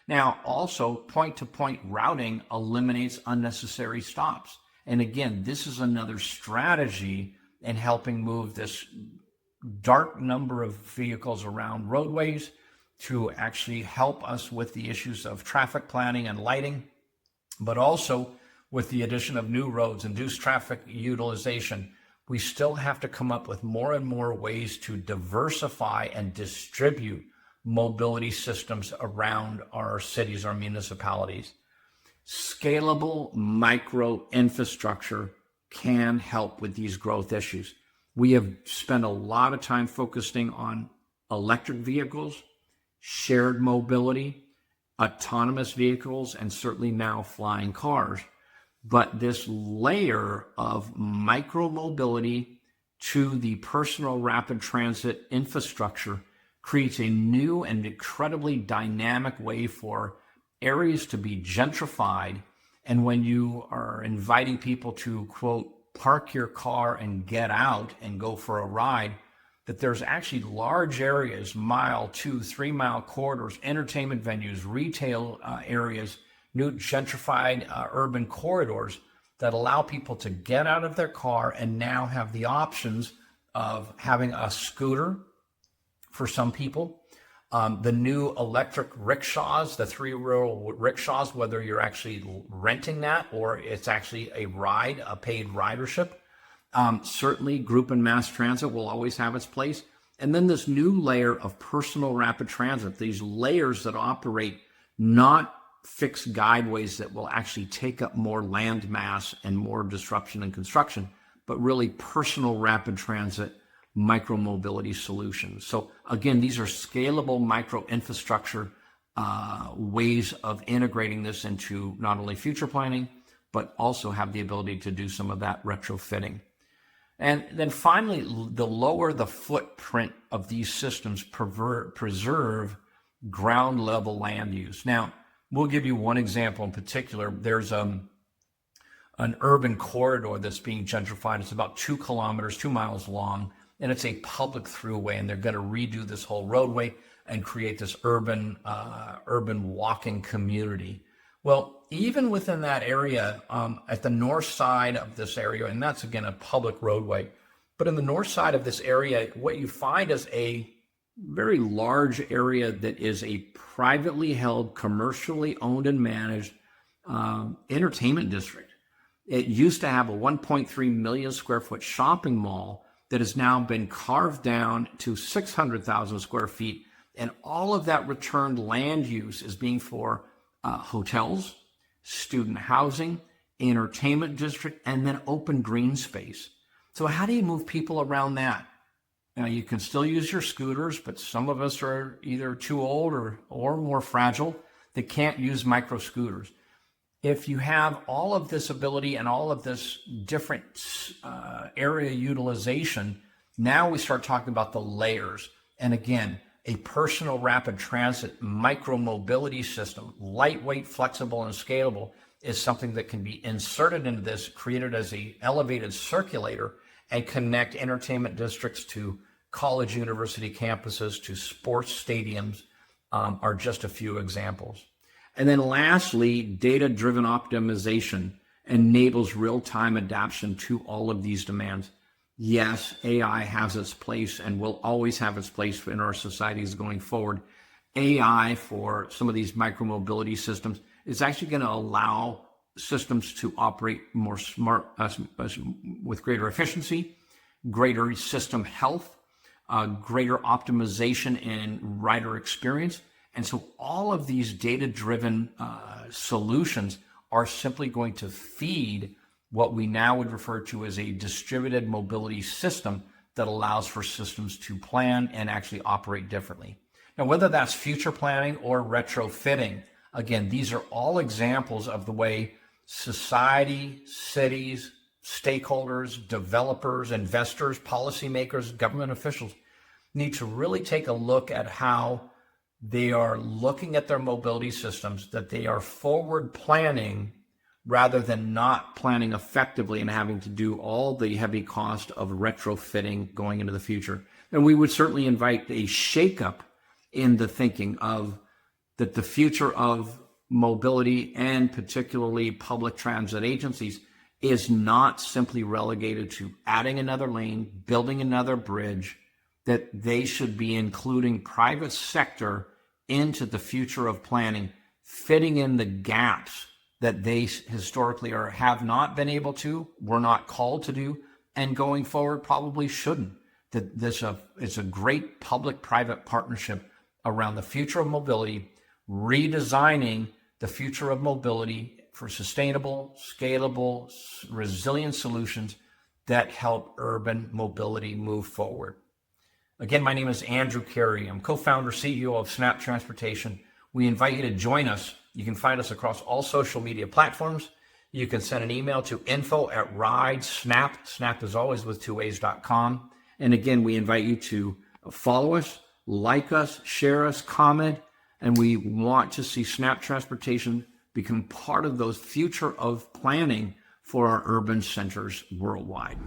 Now, also point-to-point routing eliminates unnecessary stops. And again, this is another strategy in helping move this dark number of vehicles around roadways to actually help us with the issues of traffic planning and lighting, but also with the addition of new roads, induced traffic utilization. We still have to come up with more and more ways to diversify and distribute mobility systems around our cities, our municipalities. Scalable micro infrastructure can help with these growth issues. We have spent a lot of time focusing on electric vehicles, shared mobility, autonomous vehicles, and certainly now flying cars. But this layer of micro mobility to the personal rapid transit infrastructure creates a new and incredibly dynamic way for areas to be gentrified. And when you are inviting people to, quote, park your car and get out and go for a ride, that there's actually large areas, 1, 2, 3 mile corridors, entertainment venues, retail areas, new gentrified urban corridors that allow people to get out of their car and now have the options of having a scooter for some people. The new electric rickshaws, the 3-wheel rickshaws, whether you're actually renting that or it's actually a ride, a paid ridership. Certainly group and mass transit will always have its place. And then this new layer of personal rapid transit, these layers that operate not fixed guideways that will actually take up more land mass and more disruption in construction, but really personal rapid transit micro-mobility solutions. So again, these are scalable micro-infrastructure ways of integrating this into not only future planning, but also have the ability to do some of that retrofitting. And then finally, the lower the footprint of these systems preserve ground level land use. Now, we'll give you one example in particular. There's an urban corridor that's being gentrified. It's about 2 kilometers, 2 miles long, and it's a public throughway, and they're going to redo this whole roadway and create this urban walking community. Well, even within that area, at the north side of this area, and that's again a public roadway, but in the north side of this area, what you find is a very large area that is a privately held, commercially owned and managed entertainment district. It used to have a 1.3 million square foot shopping mall that has now been carved down to 600,000 square feet. And all of that returned land use is being for hotels, student housing, entertainment district, and then open green space. So how do you move people around that? Now, you can still use your scooters, but some of us are either too old or more fragile that can't use micro scooters. If you have all of this ability and all of this different area utilization, now we start talking about the layers. And again, a personal rapid transit micro mobility system, lightweight, flexible, and scalable, is something that can be inserted into this, created as an elevated circulator, and connect entertainment districts to college university campuses to sports stadiums are just a few examples. And then lastly, data-driven optimization enables real-time adaptation to all of these demands. Yes, AI has its place and will always have its place in our societies going forward. AI for some of these micromobility systems is actually going to allow systems to operate more smart, with greater efficiency, greater system health, greater optimization in rider experience. And so all of these data-driven solutions are simply going to feed what we now would refer to as a distributed mobility system that allows for systems to plan and actually operate differently. Now, whether that's future planning or retrofitting, again, these are all examples of the way society, cities, stakeholders, developers, investors, policymakers, government officials need to really take a look at how they are looking at their mobility systems, that they are forward planning rather than not planning effectively and having to do all the heavy cost of retrofitting going into the future. And we would certainly invite a shakeup in the thinking of that the future of mobility and particularly public transit agencies is not simply relegated to adding another lane, building another bridge, that they should be including private sector into the future of planning, fitting in the gaps that they historically or have not been able to, were not called to do, and going forward probably shouldn't. That it's a great public-private partnership around the future of mobility, redesigning the future of mobility for sustainable, scalable, resilient solutions that help urban mobility move forward. Again, my name is Andrew Cary. I'm co-founder, CEO of SNAAP Transportation. We invite you to join us. You can find us across all social media platforms. You can send an email to info@ridesnap, snap is always with 2ways.com. And again, we invite you to follow us, like us, share us, comment, and we want to see SNAAP Transportation become part of those future of planning for our urban centers worldwide.